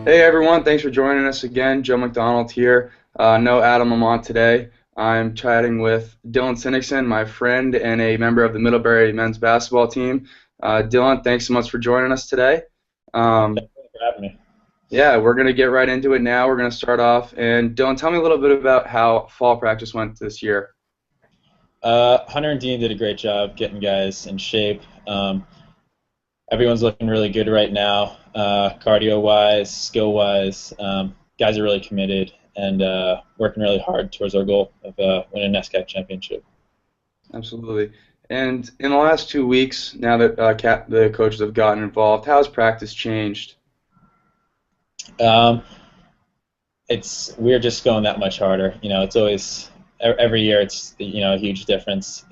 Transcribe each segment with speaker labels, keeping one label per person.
Speaker 1: Hey everyone, thanks for joining us again. Joe McDonald here. No Adam Lamont today. I'm chatting with Dylan Sinnickson, my friend and a member of the Middlebury men's basketball team. Dylan, thanks so much for joining us today. Um,
Speaker 2: Thanks for having me.
Speaker 1: yeah, we're going to get right into it now. We're going to start off. And Dylan, tell me a little bit about how fall practice went this year.
Speaker 2: Hunter and Dean did a great job getting guys in shape. Everyone's looking really good right now, cardio-wise, skill-wise. Guys are really committed and working really hard towards our goal of winning an SCAC championship.
Speaker 1: Absolutely. And in the last 2 weeks, now that the coaches have gotten involved, how has practice changed?
Speaker 2: Um, we're just going that much harder. It's always every year it's a huge difference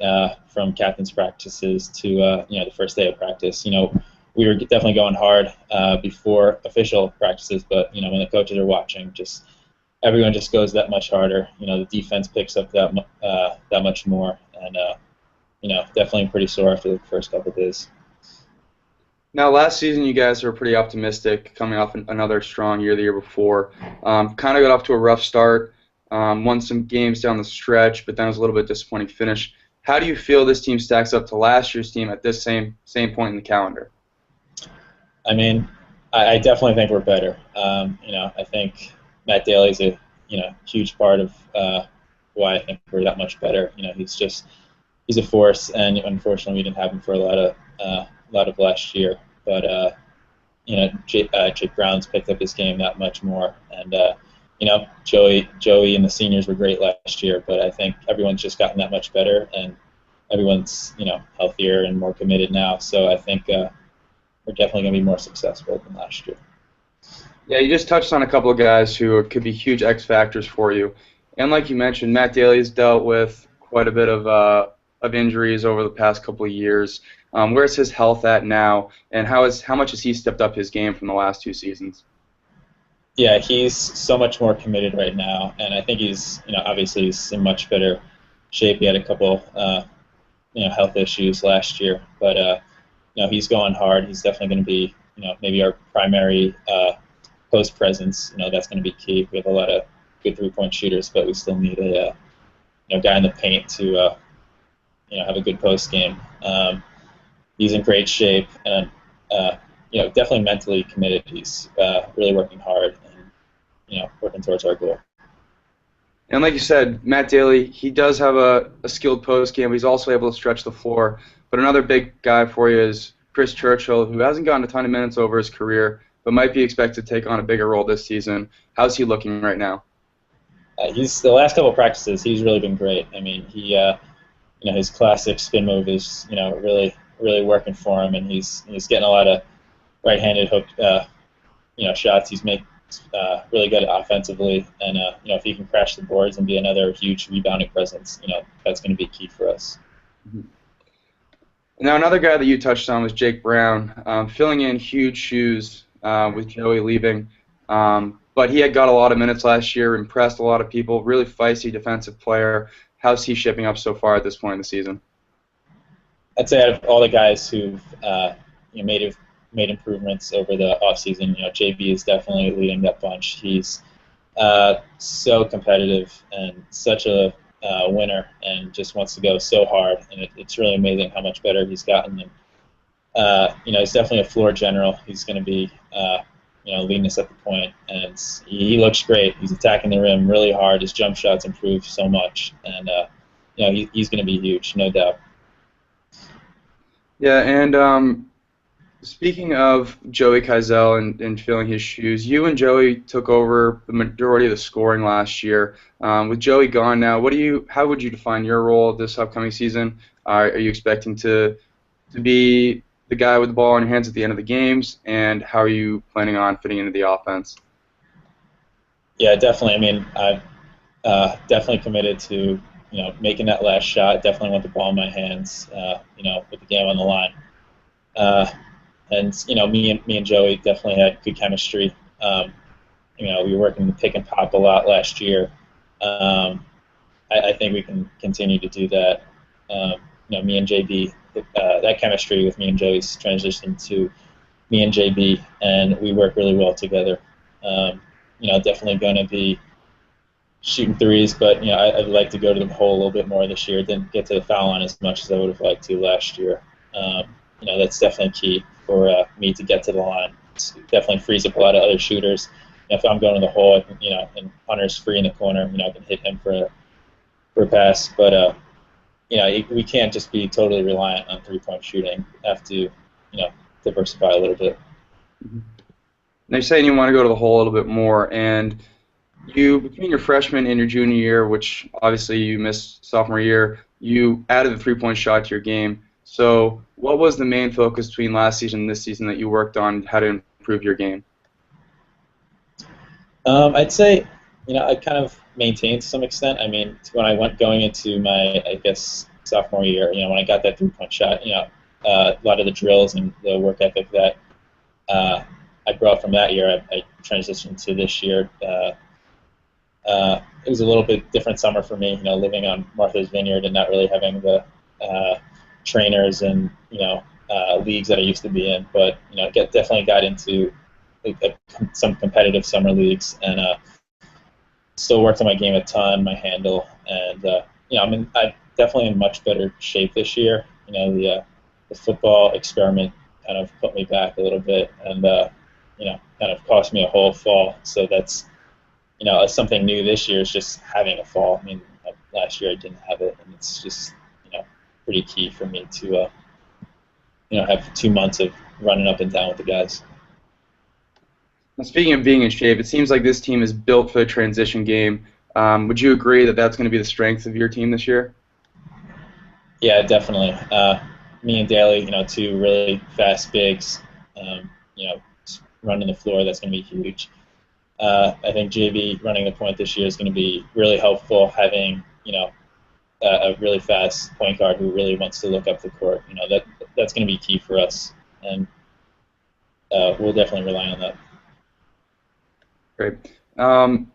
Speaker 2: from captain's practices to the first day of practice. We were definitely going hard before official practices, but when the coaches are watching, just everyone just goes that much harder. The defense picks up that much more, and definitely pretty sore after the first couple of days.
Speaker 1: Now, last season, you guys were pretty optimistic coming off another strong year the year before. Kind of got off to a rough start, won some games down the stretch, but then it was a little bit disappointing finish. How do you feel this team stacks up to last year's team at this same point in the calendar?
Speaker 2: I mean, I definitely think we're better. I think Matt Daly's a huge part of why I think we're that much better. He's a force, and unfortunately we didn't have him for a lot of last year. But Jake Brown's picked up his game that much more, and Joey and the seniors were great last year. But I think everyone's just gotten that much better, and everyone's healthier and more committed now. So I think we're definitely going to be more successful than last year.
Speaker 1: Yeah, you just touched on a couple of guys who could be huge X factors for you. And like you mentioned, Matt Daly's dealt with quite a bit of injuries over the past couple of years. Where's his health at now, and how much has he stepped up his game from the last 2 seasons?
Speaker 2: Yeah, he's so much more committed right now, and I think obviously he's in much better shape. He had a couple, health issues last year, but he's going hard. He's definitely going to be, maybe our primary post presence. That's going to be key. We have a lot of good 3-point shooters, but we still need a guy in the paint to have a good post game. He's in great shape and definitely mentally committed. He's really working hard and working towards our goal.
Speaker 1: And like you said, Matt Daly, he does have a skilled post game, but he's also able to stretch the floor. But another big guy for you is Chris Churchill, who hasn't gotten a ton of minutes over his career, but might be expected to take on a bigger role this season. How's he looking right now?
Speaker 2: He's the last couple of practices. He's really been great. I mean, his classic spin move is really working for him, and he's getting a lot of right-handed hook shots. He's making really good offensively, and if he can crash the boards and be another huge rebounding presence, that's going to be key for us.
Speaker 1: Mhm. Now, another guy that you touched on was Jake Brown, filling in huge shoes with Joey leaving. But he had got a lot of minutes last year, impressed a lot of people, really feisty defensive player. How's he shaping up so far at this point in the season?
Speaker 2: I'd say out of all the guys who've made improvements over the offseason, JB is definitely leading that bunch. He's so competitive and such a winner, and just wants to go so hard. And it's really amazing how much better he's gotten. And he's definitely a floor general. He's going to be leading us at the point, and he looks great. He's attacking the rim really hard. His jump shots improved so much, and he's going to be huge, no doubt.
Speaker 1: Yeah, and speaking of Joey Keisel and filling his shoes, you and Joey took over the majority of the scoring last year. With Joey gone now, how would you define your role this upcoming season? Are you expecting to be the guy with the ball in your hands at the end of the games, and how are you planning on fitting into the offense?
Speaker 2: Yeah, definitely. I mean, I've definitely committed to making that last shot. Definitely want the ball in my hands. With the game on the line. And me and Joey definitely had good chemistry. We were working the pick and pop a lot last year. I think we can continue to do that. Me and JB, that chemistry with me and Joey's transitioned to me and JB, and we work really well together. Definitely going to be shooting threes, but I'd like to go to the hole a little bit more this year. Didn't get to the foul line as much as I would have liked to last year. That's definitely key for me to get to the line. It definitely frees up a lot of other shooters. If I'm going to the hole, and Hunter's free in the corner, I can hit him for a pass. But we can't just be totally reliant on 3-point shooting. We have to, diversify a little bit.
Speaker 1: Now you're saying you want to go to the hole a little bit more, and you, between your freshman and your junior year, which obviously you missed sophomore year, you added the three-point shot to your game. So what was the main focus between last season and this season that you worked on how to improve your game?
Speaker 2: I'd say, I kind of maintained to some extent. I mean, when I went going into my, I guess, sophomore year, when I got that 3-point shot, a lot of the drills and the work ethic that I brought from that year, I transitioned to this year. It was a little bit different summer for me, living on Martha's Vineyard and not really having the trainers and leagues that I used to be in. But definitely got into some competitive summer leagues and still worked on my game a ton, my handle, and I'm definitely in much better shape this year. The football experiment kind of put me back a little bit, and kind of cost me a whole fall. So that's something new this year is just having a fall. I mean, last year I didn't have it, and it's just pretty key for me to have 2 months of running up and down with the guys.
Speaker 1: Now, speaking of being in shape, it seems like this team is built for the transition game. Would you agree that that's going to be the strength of your team this year?
Speaker 2: Yeah, definitely. Me and Daly, two really fast bigs, running the floor. That's going to be huge. I think JB running the point this year is going to be really helpful. Having a really fast point guard who really wants to look up the court. That's going to be key for us, and we'll definitely rely on that.
Speaker 1: Great. And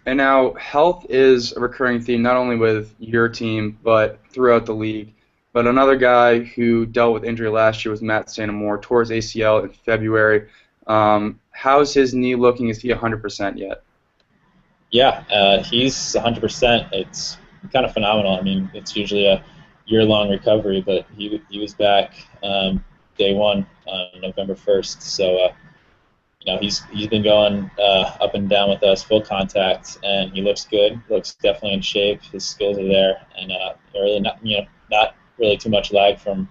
Speaker 1: now health is a recurring theme not only with your team but throughout the league. But another guy who dealt with injury last year was Matt Santamore, tore his ACL in February. How's his knee looking? Is he 100% yet?
Speaker 2: Yeah, he's 100%. It's kind of phenomenal. I mean, it's usually a year-long recovery, but he was back day one on November 1st. So he's been going up and down with us, full contact, and he looks good. Looks definitely in shape. His skills are there, and really not really too much lag from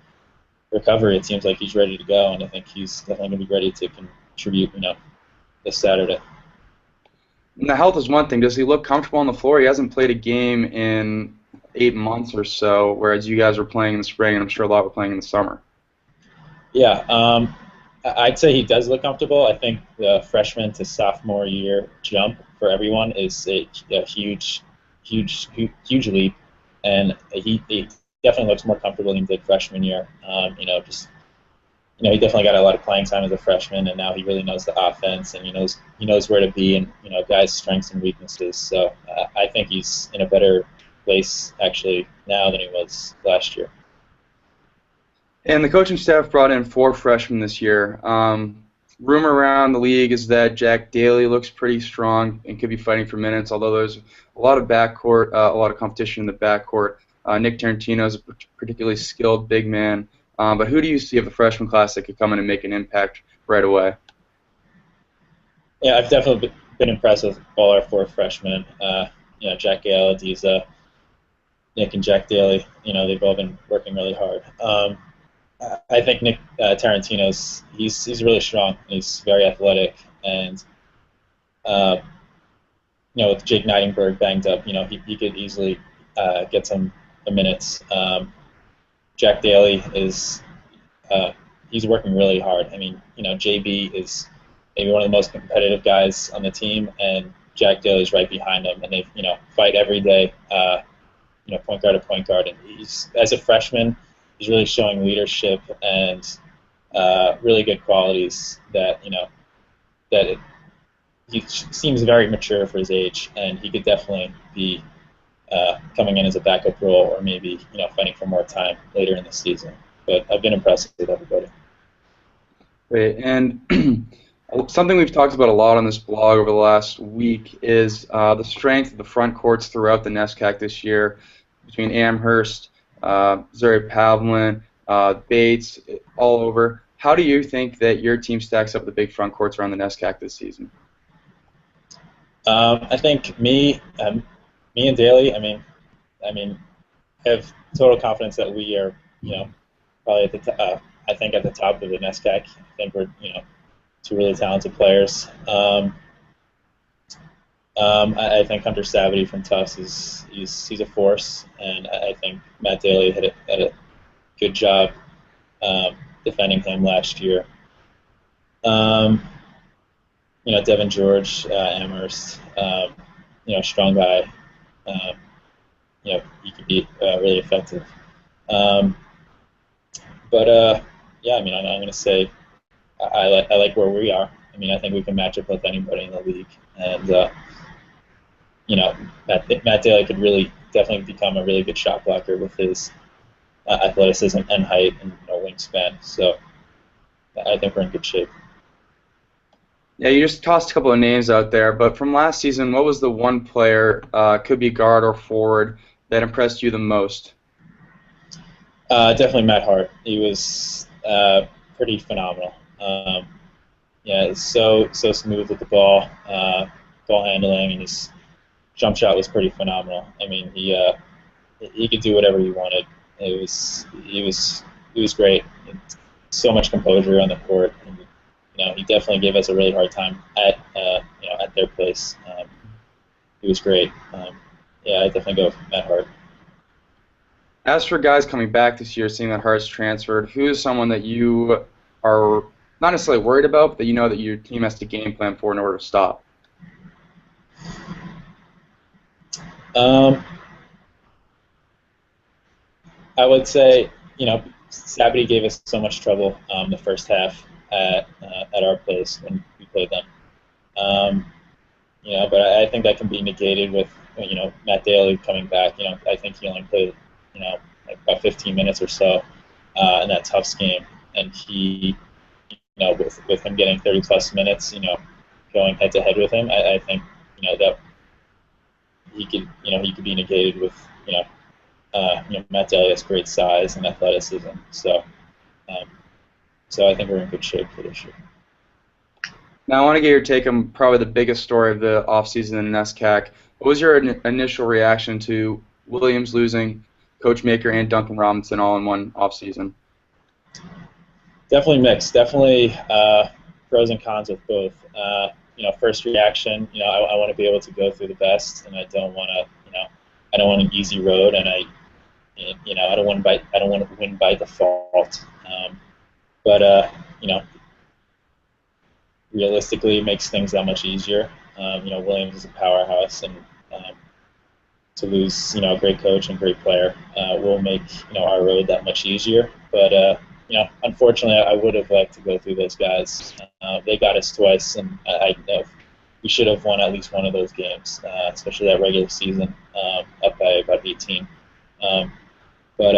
Speaker 2: recovery. It seems like he's ready to go, and I think he's definitely going to be ready to contribute, this Saturday.
Speaker 1: Now, health is one thing. Does he look comfortable on the floor? He hasn't played a game in 8 months or so, whereas you guys were playing in the spring, and I'm sure a lot were playing in the summer.
Speaker 2: Yeah, I'd say he does look comfortable. I think the freshman to sophomore year jump for everyone is a huge leap, and he definitely looks more comfortable than he did freshman year. He definitely got a lot of playing time as a freshman, and now he really knows the offense, and he knows where to be, and guys' strengths and weaknesses. So I think he's in a better place actually now than he was last year.
Speaker 1: And the coaching staff brought in 4 freshmen this year. Rumor around the league is that Jack Daly looks pretty strong and could be fighting for minutes, although there's a lot of backcourt, a lot of competition in the backcourt. Nick Tarantino is a particularly skilled big man. But who do you see of the freshman class that could come in and make an impact right away?
Speaker 2: Yeah, I've definitely been impressed with all our 4 freshmen. Jack Gale, Adiza, Nick and Jack Daly. They've all been working really hard. I think Nick Tarantino's he's really strong. He's very athletic, and with Jake Nightingberg banged up, he could easily get some minutes. Jack Daly is he's working really hard. I mean, JB is maybe one of the most competitive guys on the team, and Jack Daly is right behind him, and they fight every day. Point guard to point guard, and he's as a freshman, he's really showing leadership and really good qualities that he seems very mature for his age, and he could definitely be coming in as a backup role, or maybe fighting for more time later in the season. But I've been impressed with everybody.
Speaker 1: Great. And Something we've talked about a lot on this blog over the last week is the strength of the front courts throughout the NESCAC this year between Amherst, Zuri Pavlin, Bates, all over. How do you think that your team stacks up the big front courts around the NESCAC this season?
Speaker 2: I think me and Daly. I mean, have total confidence that we are, probably at I think at the top of the NESCAC. I think we're, two really talented players. I think Hunter Savity from Tufts he's a force, and I think Matt Daly had a good job defending him last year. Um, Devin George, Amherst, strong guy. Um, he can be really effective. Um, but yeah, I'm going to say I like where we are. I think we can match up with anybody in the league, and you know, Matt Daly could really definitely become a really good shot blocker with his athleticism and height and wingspan. So I think we're in good shape.
Speaker 1: Yeah, you just tossed a couple of names out there, but from last season, what was the one player, could be guard or forward, that impressed you the most?
Speaker 2: Definitely Matt Hart. He was pretty phenomenal. Yeah, it's so smooth with the ball handling, and his jump shot was pretty phenomenal. He could do whatever he wanted. He was great. So much composure on the court. And, he definitely gave us a really hard time at their place. He was great. Yeah, I definitely go with Matt Hart.
Speaker 1: As for guys coming back this year, seeing that Hart's transferred, who is someone that you are not necessarily worried about, but that you know that your team has to game plan for in order to stop?
Speaker 2: Um, I would say, Sabity gave us so much trouble the first half at our place when we played them. Um, but I think that can be negated with Matt Daly coming back. I think he only played like about 15 minutes or so in that Tufts game, and he with him getting 30 plus minutes, going head to head with him, I think that he could be negated with Matt Daly has great size and athleticism, um, so I think we're in good shape for this year.
Speaker 1: Now, I want to get your take on probably the biggest story of the offseason in NESCAC. What was your initial reaction to Williams losing Coach Maker and Duncan Robinson all in one offseason?
Speaker 2: Definitely mixed. Definitely pros and cons with both. First reaction, I want to be able to go through the best, and I don't want to, I don't want an easy road, and I don't want to win by default. But realistically, it makes things that much easier. Williams is a powerhouse, and to lose, a great coach and great player will make our road that much easier. But unfortunately, I would have liked to go through those guys. They got us twice, and I know we should have won at least one of those games, especially that regular season, up by about 18. But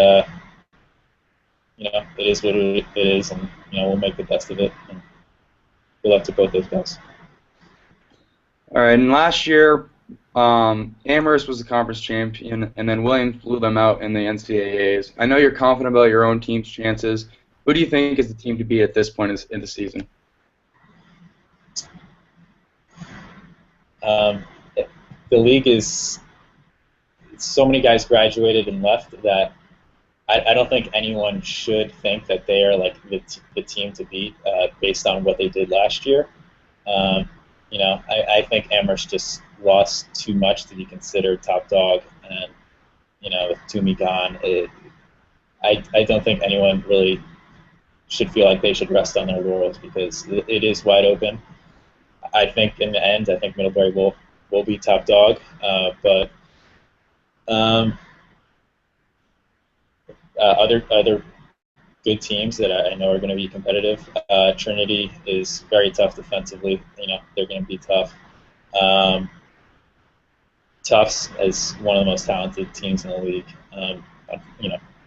Speaker 2: it is what it is, and we'll make the best of it. And good luck to both those guys.
Speaker 1: All right, and last year, Amherst was the conference champion, and then Williams blew them out in the NCAAs. I know you're confident about your own team's chances. Who do you think is the team to beat at this point in the season?
Speaker 2: Um, the league is so many guys graduated and left that I don't think anyone should think that they are like the team to beat based on what they did last year. I think Amherst just lost too much to be considered top dog, and with Toomey gone, I don't think anyone really should feel like they should rest on their laurels because it is wide open. I think in the end, I think Middlebury will be top dog, but other good teams that I know are going to be competitive. Trinity is very tough defensively. They're going to be tough. Um, Tufts is one of the most talented teams in the league.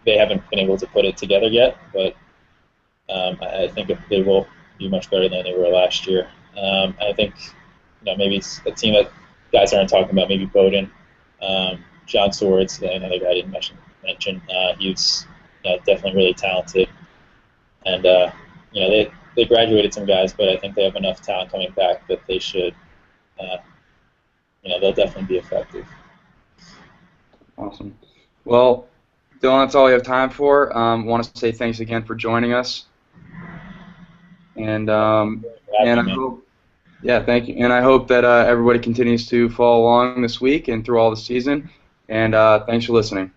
Speaker 2: They haven't been able to put it together yet, but I think they will be much better than they were last year. I think maybe it's a team that guys aren't talking about. Maybe Bowden, John Swords, another guy I didn't mention. He's definitely really talented, and they graduated some guys, but I think they have enough talent coming back that they should, uh, they'll definitely be effective.
Speaker 1: Awesome. Well, Dylan, that's all we have time for. Want to say thanks again for joining us, and
Speaker 2: Having
Speaker 1: I
Speaker 2: me.
Speaker 1: hope, yeah, thank you, and I hope that everybody continues to follow along this week and through all the season. And thanks for listening.